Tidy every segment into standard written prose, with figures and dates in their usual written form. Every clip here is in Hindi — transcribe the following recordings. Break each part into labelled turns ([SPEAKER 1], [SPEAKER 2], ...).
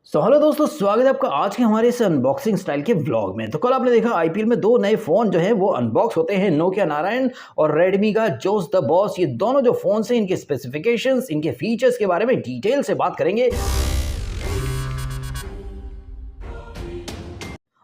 [SPEAKER 1] हेलो दोस्तों, स्वागत है आपका आज के हमारे इस अनबॉक्सिंग स्टाइल के व्लॉग में। तो कल आपने देखा आईपीएल में दो नए फोन जो है वो अनबॉक्स होते हैं, नोकिया नारायण और रेडमी का जोस द बॉस। ये दोनों जो फोन हैं इनके स्पेसिफिकेशंस, इनके फीचर्स के बारे में डिटेल से बात करेंगे।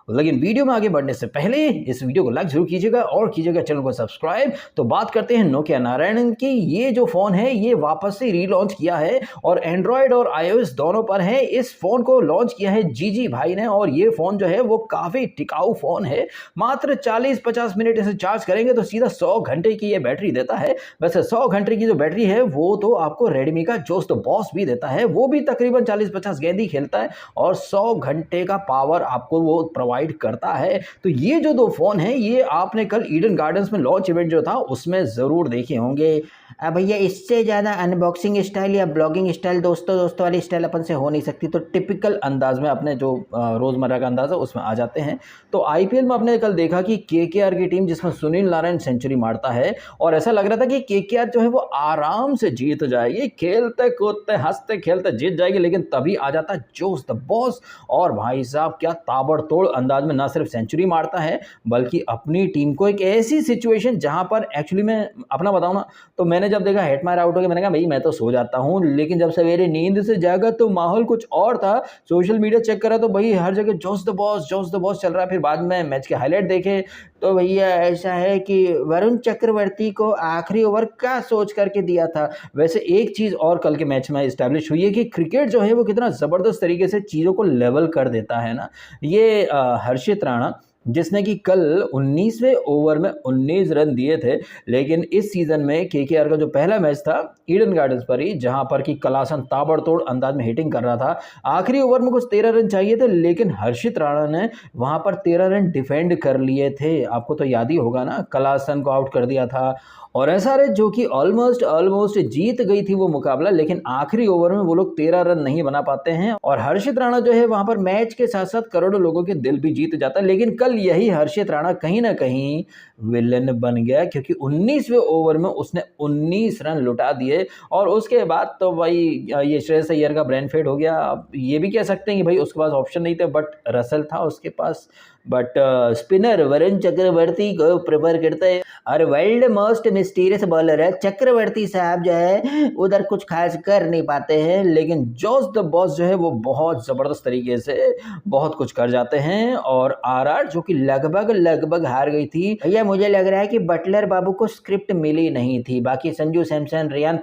[SPEAKER 1] लेकिन वीडियो में आगे बढ़ने से पहले इस वीडियो को लाइक जरूर कीजिएगा और कीजिएगा चैनल को सब्सक्राइब। तो बात करते हैं नोकिया नारायण की। ये जो फोन है ये वापस से रीलॉन्च किया है और एंड्रॉयड और आईओएस दोनों पर है। इस फोन को लॉन्च किया है जीजी भाई ने और ये फोन जो है वो काफी टिकाऊ फोन है। मात्र 40-50 मिनट इसे चार्ज करेंगे तो सीधा 100 घंटे की ये बैटरी देता है। वैसे 100 घंटे की जो बैटरी है वो तो आपको रेडमी का जोस द बॉस भी देता है, वो भी तकरीबन 40-50 गेंद ही खेलता है और 100 घंटे का पावर आपको वो प्रोवाइड करता है। तो ये जो दो फोन हैं ये आपने कल ईडन गार्डन्स में लॉन्च इवेंट जो था उसमें जरूर देखे होंगे।
[SPEAKER 2] अब भैया इससे ज़्यादा अनबॉक्सिंग स्टाइल या ब्लॉगिंग स्टाइल दोस्तों वाली स्टाइल अपन से हो नहीं सकती।
[SPEAKER 1] तो टिपिकल अंदाज में अपने जो रोजमर्रा का अंदाज है उसमें आ जाते हैं। तो आईपीएल में आपने कल देखा कि केकेआर की टीम जिसमें सुनील नारायण सेंचुरी मारता है और ऐसा लग रहा था कि केकेआर जो है वो आराम से जीत जाएगी, खेलते कूदते हंसते खेलते जीत जाएगी। लेकिन तभी आ जाता जोस द बॉस और भाई साहब क्या ताबड़तोड़ अंदाज में ना सिर्फ सेंचुरी मारता है बल्कि अपनी टीम को एक ऐसी सिचुएशन जहां पर एक्चुअली मैं अपना बताऊं ना, तो मैंने जब देखा हेट मार आउट हो गया मैंने कहा भाई मैं तो सो जाता हूं। लेकिन जब सवेरे नींद से जागा तो माहौल कुछ और था। सोशल मीडिया चेक करा तो भाई हर जगह जोस द बॉस चल रहा है। फिर बाद में मैच के हाईलाइट देखे
[SPEAKER 2] तो भैया ऐसा है कि वरुण चक्रवर्ती को आखिरी ओवर का सोच करके दिया था।
[SPEAKER 1] वैसे एक चीज और कल के मैच में इस्टेब्लिश हुई है कि क्रिकेट जो है वो कितना जबरदस्त तरीके से चीजों को लेवल कर देता है ना। ये हर्षित राणा जिसने कि कल 19वें ओवर में 19 रन दिए थे, लेकिन इस सीजन में केकेआर का जो पहला मैच था ईडन गार्डन्स पर ही जहां पर कि कलासन ताबड़तोड़ अंदाज में हिटिंग कर रहा था। आखिरी ओवर में कुछ 13 रन चाहिए थे लेकिन हर्षित राणा ने वहां पर 13 रन डिफेंड कर लिए थे। आपको तो याद ही होगा ना, कलासन को आउट कर दिया था और एसआरएच जो कि ऑलमोस्ट जीत गई थी वो मुकाबला, लेकिन आखिरी ओवर में वो लोग 13 रन नहीं बना पाते हैं और हर्षित राणा जो है वहां पर मैच के साथ साथ करोड़ों लोगों के दिल भी जीत जाता है। लेकिन कल यही हर्षित राणा कहीं ना कहीं विलन बन गया क्योंकि 19वें ओवर में उसने 19 रन लुटा दिए और उसके बाद तो भाई ये श्रेयस अय्यर का ब्रेन फेड हो गया। अब ये भी कह सकते हैं कि भाई उसके पास ऑप्शन नहीं थे, बट रसल था उसके पास। बट स्पिनर वरुण चक्रवर्ती को प्रेफर करते हैं
[SPEAKER 2] और वर्ल्ड मोस्ट मिस्टीरियस बॉलर है चक्रवर्ती साहब जो है उधर कुछ खास कर नहीं पाते हैं।
[SPEAKER 1] लेकिन जोस द बॉस जो है वो बहुत जबरदस्त तरीके से बहुत कुछ कर जाते हैं और आरआर जो कि लगभग हार गई थी।
[SPEAKER 2] भैया मुझे लग रहा है कि बटलर बाबू को स्क्रिप्ट मिली नहीं थी। बाकी संजू सैमसन, रियान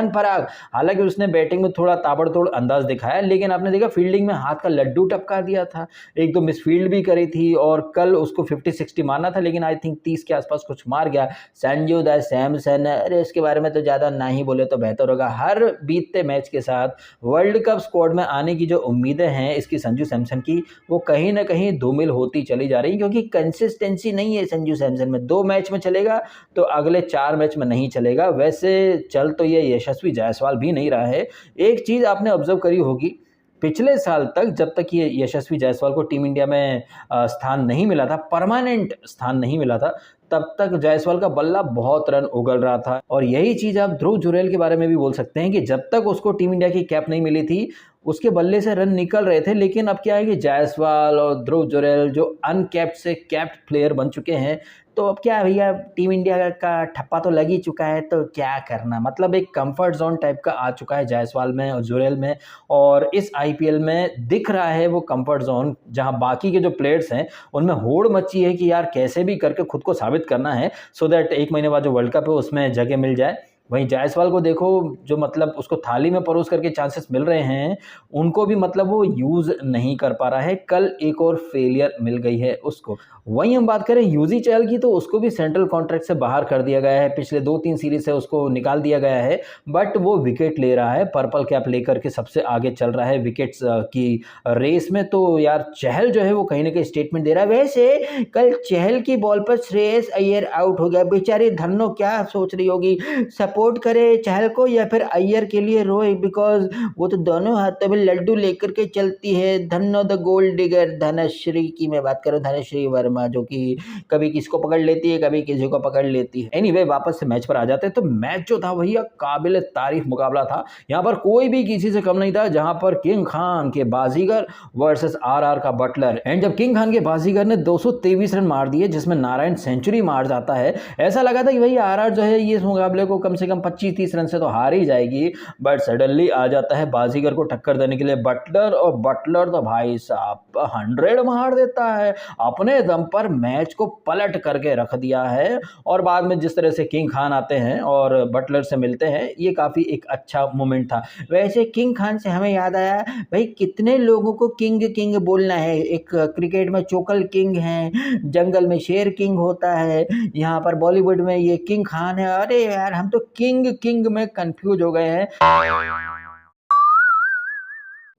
[SPEAKER 2] पराग
[SPEAKER 1] हालांकि उसने बैटिंग में थोड़ा ताबड़तोड़ अंदाज दिखाया लेकिन आपने देखा फील्डिंग में हाथ का लड्डू टपका दिया था, एक दो मिसफील्ड भी करी थी और कल उसको 50-60 मारना था लेकिन आई थिंक 30 के आसपास कुछ मार गया।
[SPEAKER 2] संजू द सैमसन, अरे इसके बारे में तो ज़्यादा ना ही बोले तो बेहतर होगा।
[SPEAKER 1] हर बीतते मैच के साथ वर्ल्ड कप स्क्वाड में आने की जो उम्मीदें हैं इसकी संजू सैमसन की वो कहीं ना कहीं धूमिल होती चली जा रही
[SPEAKER 2] क्योंकि कंसिस्टेंसी नहीं है संजू सैमसन में। 2 मैच में चलेगा तो अगले 4 मैच में नहीं चलेगा।
[SPEAKER 1] वैसे चल तो ये यशस्वी जायसवाल भी नहीं रहा है। एक चीज आपने ऑब्जर्व करी होगी, पिछले साल तक जब तक ये यशस्वी जायसवाल को टीम इंडिया में स्थान नहीं मिला था, परमानेंट स्थान नहीं मिला था, तब तक जायसवाल का बल्ला बहुत रन उगल रहा था। और यही चीज आप ध्रुव जुरैल के बारे में भी बोल सकते हैं कि जब तक उसको टीम इंडिया की कैप नहीं मिली थी उसके बल्ले से रन निकल रहे थे। लेकिन अब क्या है कि जायसवाल और ध्रुव जुरैल जो अनकैप्ड से कैप्ड प्लेयर बन चुके हैं, तो अब क्या है भैया, टीम इंडिया का ठप्पा तो लग ही चुका है तो क्या करना, मतलब एक कंफर्ट जोन टाइप का आ चुका है जायसवाल में और जुरैल में। और इस आईपीएल में दिख रहा है वो कंफर्ट जोन जहां बाकी के जो प्लेयर्स हैं उनमें होड़ मची है कि यार कैसे भी करके खुद को साबित करना है सो दैट 1 महीने बाद जो वर्ल्ड कप है उसमें जगह मिल जाए। वहीं जायसवाल को देखो, जो मतलब उसको थाली में परोस करके चांसेस मिल रहे हैं उनको भी मतलब वो यूज नहीं कर पा रहा है। कल एक और फेलियर मिल गई है उसको। वहीं हम बात करें यूजी चहल की तो उसको भी सेंट्रल कॉन्ट्रैक्ट से बाहर कर दिया गया है। पिछले 2-3 सीरीज से उसको निकाल दिया गया है, बट वो विकेट ले रहा है, पर्पल कैप लेकर के सबसे आगे चल रहा है विकेट्स की रेस में। तो यार चहल जो है वो कहीं ना कहीं स्टेटमेंट दे रहा है।
[SPEAKER 2] वैसे कल चहल की बॉल पर श्रेयस अय्यर आउट हो गया। बेचारी धन्नो क्या सोच रही होगी, सब सपोर्ट करे चहल को या फिर अय्यर के लिए रोए, बिकॉज वो तो दोनों हाथों में लड्डू लेकर के चलती है। Dhanno the gold digger, Dhanashree की मैं बात करूं, धनश्री वर्मा, जो कि कभी किसको पकड़ लेती है कभी किसी को पकड़ लेती है। एनीवे वापस से मैच पर आ जाते हैं। तो मैच जो था भैया काबिल तारीफ मुकाबला था। यहाँ पर कोई भी किसी से कम नहीं था, जहां पर किंग खान के बाजीगर वर्सेस आरआर का बटलर। एंड जब किंग खान के बाजीगर ने 223 रन मार दिए, जिसमें नारायण सेंचुरी मार जाता है, ऐसा लगा था कि भाई आरआर जो है ये इस मुकाबले को कम से कम 25-30 रन से तो हार ही जाएगी। बट सडनली आ जाता है बाजीगर को टक्कर देने के लिए बटलर, और बटलर तो भाई साहब 100 मार देता है, अपने दम पर मैच को पलट करके रख दिया है। और बाद में जिस तरह से किंग खान आते हैं और बटलर से मिलते हैं, ये काफी एक अच्छा मोमेंट था। वैसे किंग खान से हमें याद आया, भाई कितने लोगों को किंग किंग बोलना है। एक क्रिकेट में चोकल किंग है, जंगल में शेर किंग होता है, यहाँ पर बॉलीवुड में ये किंग खान है। अरे यार हम तो किंग किंग में कंफ्यूज हो गए हैं।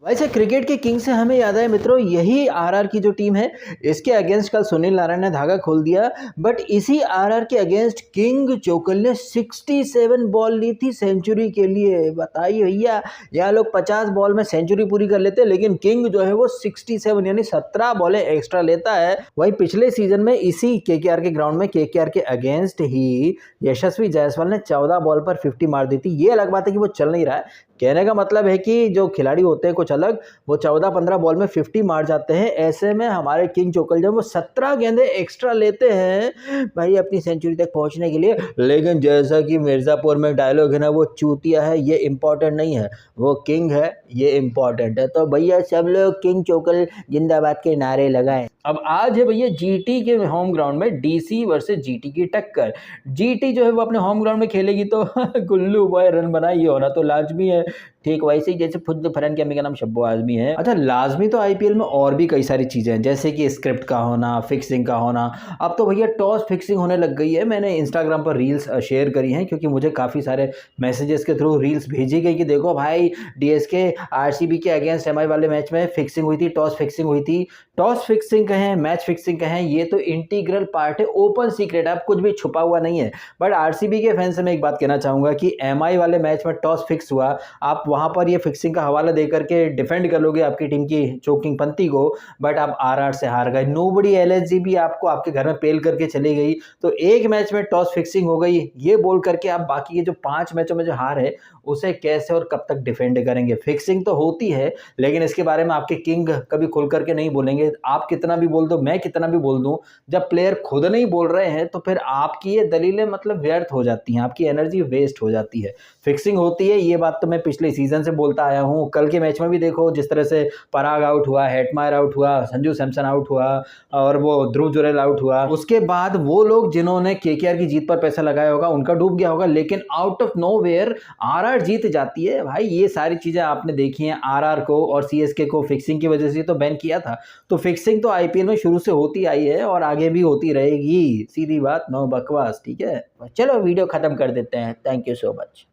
[SPEAKER 2] वैसे क्रिकेट के किंग से हमें याद है मित्रों, यही आरआर की जो टीम है, इसके अगेंस्ट कल सुनील नारायण ने धागा खोल दिया। बट इसी आरआर के अगेंस्ट किंग चोकल ने 67 बॉल ली थी सेंचुरी के लिए। बताइए भैया, यहाँ लोग 50 बॉल में सेंचुरी पूरी कर लेते हैं, लेकिन किंग जो है वो 67 यानी 17 बॉलें एक्स्ट्रा लेता है। वही पिछले सीजन में इसी केकेआर के ग्राउंड में केकेआर के अगेंस्ट ही यशस्वी जायसवाल ने 14 बॉल पर 50 मार दी थी। ये अलग बात है कि वो चल नहीं रहा है, कहने का मतलब है कि जो खिलाड़ी होते हैं कुछ अलग, वो 14-15 बॉल में 50 मार जाते हैं। ऐसे में हमारे किंग चोकल जब वो 17 गेंदें एक्स्ट्रा लेते हैं भाई अपनी सेंचुरी तक पहुंचने के लिए। लेकिन जैसा कि मिर्जापुर में डायलॉग है ना, वो चूतिया है ये इम्पोर्टेंट नहीं है, वो किंग है ये इम्पोर्टेंट है। तो भैया सब लोग किंग चोकल जिंदाबाद के नारे लगाएं। अब आज है भैया जीटी के होम ग्राउंड में डीसी वर्सेस जीटी की टक्कर। जीटी जो है वो अपने होम ग्राउंड में खेलेगी, तो गुल्लू बॉय रन बनाई होना तो लाजमी है। ठीक वैसे ही जैसे खुद फरहान की अम्मी का नाम शब्बो आजमी है। अच्छा, लाजमी तो आईपीएल में और भी कई सारी चीजें हैं, जैसे कि स्क्रिप्ट का होना, फिक्सिंग का होना। अब तो भैया टॉस फिक्सिंग होने लग गई है। मैंने इंस्टाग्राम पर रील्स शेयर करी हैं, क्योंकि मुझे काफी सारे मैसेजेस के थ्रू रील्स भेजी गई कि देखो भाई डीएसके आरसीबी के अगेंस्ट एमआई वाले मैच में फिक्सिंग हुई थी, टॉस फिक्सिंग हुई थी। टॉस फिक्सिंग कहें, मैच फिक्सिंग कहें, ये तो इंटीग्रल पार्ट है, ओपन सीक्रेट है, अब कुछ भी छुपा हुआ नहीं है। बट आरसीबी के फैंस से मैं एक बात कहना चाहूंगा कि एमआई वाले मैच में टॉस फिक्स हुआ, आप वहां पर ये फिक्सिंग का हवाला देकर के डिफेंड कर लोगे आपकी टीम की चोकिंग पंथी को, बट आप आरआर से हार गए। नोबडी एलएसजी भी आपको आपके घर में पेल करके चली गई, तो एक मैच में टॉस फिक्सिंग हो गई, ये बोल करके आप बाकी के जो 5 मैचों में जो हार है उसे कैसे और कब तक डिफेंड करेंगे। फिक्सिंग तो होती है, लेकिन इसके बारे में आपके किंग कभी खुल करके नहीं बोलेंगे। आप कितना भी बोल दो, मैं कितना भी बोल दूं, जब प्लेयर खुद नहीं बोल रहे हैं तो फिर आपकी ये दलीलें मतलब व्यर्थ हो जाती हैं, आपकी एनर्जी वेस्ट हो जाती है। फिक्सिंग होती है, ये बात तो मैं पिछले सीजन से बोलता आया हूं। कल के मैच में भी देखो, जिस तरह से पराग आउट हुआ, हेटमायर आउट हुआ, संजू सैमसन आउट हुआ और वो ध्रुव जुरैल आउट हुआ, उसके बाद वो लोग जिन्होंने केकेआर की जीत पर पैसा लगाया होगा उनका डूब गया होगा, लेकिन आउट ऑफ नोवेयर आरआर जीत जाती है। भाई ये सारी चीजें आपने देखी हैं। आरआर को और सीएसके को फिक्सिंग की वजह से तो बैन किया था, तो फिक्सिंग तो आईपीएल में शुरू से होती आई है और आगे भी होती रहेगी। सीधी बात, नो बकवास। ठीक है, चलो वीडियो खत्म कर देते हैं। Thank you so much.